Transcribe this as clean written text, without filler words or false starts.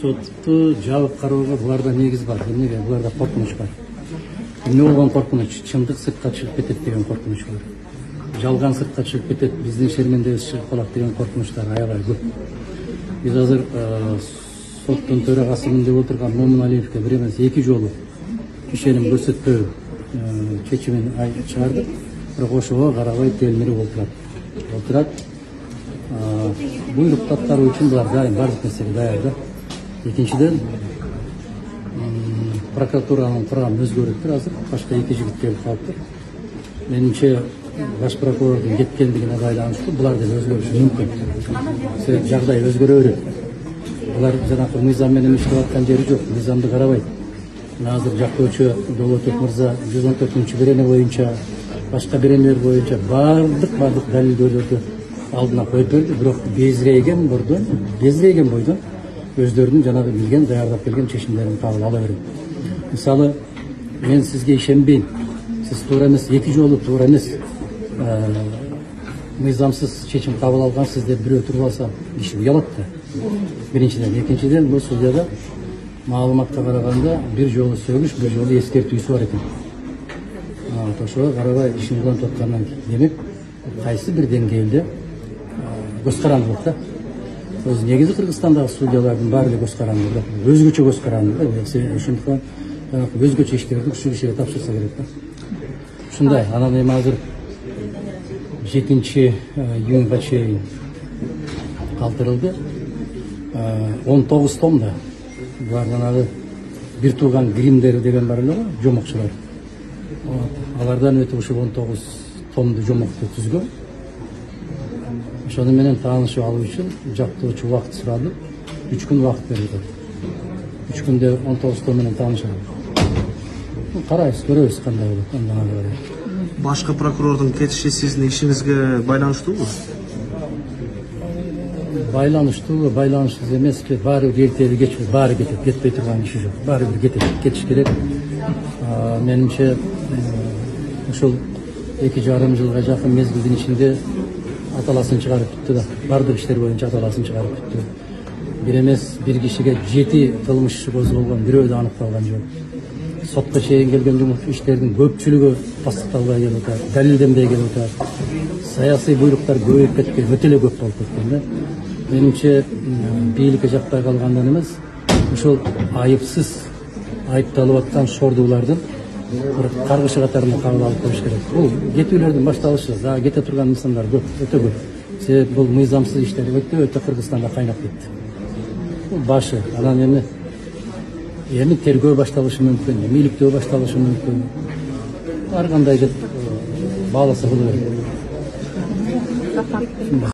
Сотты жабып кароого буларда негиз бар. Эмнеге? Буларда коркунуч бар. Эмне болгон коркунуч? Чындык сыртка чыгып кетет деген коркунуч бар. Жалган сыртка чыгып кетет, биздин шермендебиз чыгып калат деген коркунучтар аябай көп. Биз азыр соттун төрагасы деп отурган Момун Алиевке бир эмес 2 жолу ишеним көрсөтпөө чечимин чыгардык. Бирок ошого карабай телмирип отурат. Буйрук каттары үчүн булар дайым, бардык нерсеге даяр да. Экинчиден, прокуратуранын курамы өзгөрүптүр азыр. Башка 2 жигит келип калыптыр. Менимче баш прокурордун кеткендигине байланыштуу булар да өзгөрүшү мүмкүн. Себеби жагдай өзгөрө берет. Булар жанакы мыйзам менен иштеп аткан жери жок, мыйзамды карабайт. Азыр жактоочу Долотов мырза 114-бирене боюнча, башка биремелер боюнча бардык далилдөөдөрдү алдына коюп берди, бирок безирейген бойдон өздөрүнүн жанагы билген, даярдап келген чечимдерин кабыл ала берет. Мисалы, мен сизге ишенбейм. Сиз туура эмес, 2 жолу туура эмес. Мыйзамсыз чечим кабыл алгансыз деп бирөө туруп алса, киши уялат да. Биринчиден, экинчиден, бул судьяда маалыматка караганда 1 жолу сөгүш, 1 жолу эскертүүсү бар экен. Ошого карабай ишин улантып аткандан кийин, демек кайсы бир деңгээлде көз карандылык да. Өзү негизи Кыргызстандагы судьялардын баары көз карандылык, өзгөчө көз карандылык. Ошондуктан өзгөчө иштерди ушул кишиге тапшырса керек да. Ушундай, анан эми азыр 7-июнга чейин калтырылды. 19 томда булардан бир тууган гримдери деген бар эле го, жомокчулар. Алардан өтүп ушул 19 томду жомокту түзгөн. Ошону менен таанышып алуу үчүн жактоочу убакыт сурады. 3 күн убакыт берилди. 3 күндө 19 том менен таанышабыз. Карайбыз, көрөбүз кандай болот. Андан ары. Башкы прокурордун кетиши сиздин ишиңизге байланыштуубу? Байланыштуу, байланышсыз эмеспи, баары бир эртеби кечпи, баары кетет, кетпей турган иши жок. Баары бир кетет, кетиш керек. Менимче ушул 2,5 жылга жакын мезгилдин ичинде аталасын чыгарып бүттү да. Бардык иштер боюнча аталасын чыгарып бүттү. Бир эмес, бир кишиге 7 кылмыш иши козголгон, бирөө да аныкталган жок. Сотко чейин келген иштердин көпчүлүгү тастыкталбай келип атат, далилденбей келип атат. Саясий буйруктар көбөйүп кеткен, өтө эле көп болуп кеткен да. Менимче бийликке жакпай калгандан эмес, ошол айыпсыз айыпталып аткан шордуулардын бир каргышы катарында кабыл алып коюш керек. Бул кетүүлөрдүн башталышы, дагы кете турган нысандар көп, өтө көп. Себеби бул мыйзамсыз иштер өтө Кыргызстанда кайнап кетти. Бул башы, анан эми тергөө башталышы мүмкүн, эмиликтөө башталышы мүмкүн. Ар кандай деп бааласа болот.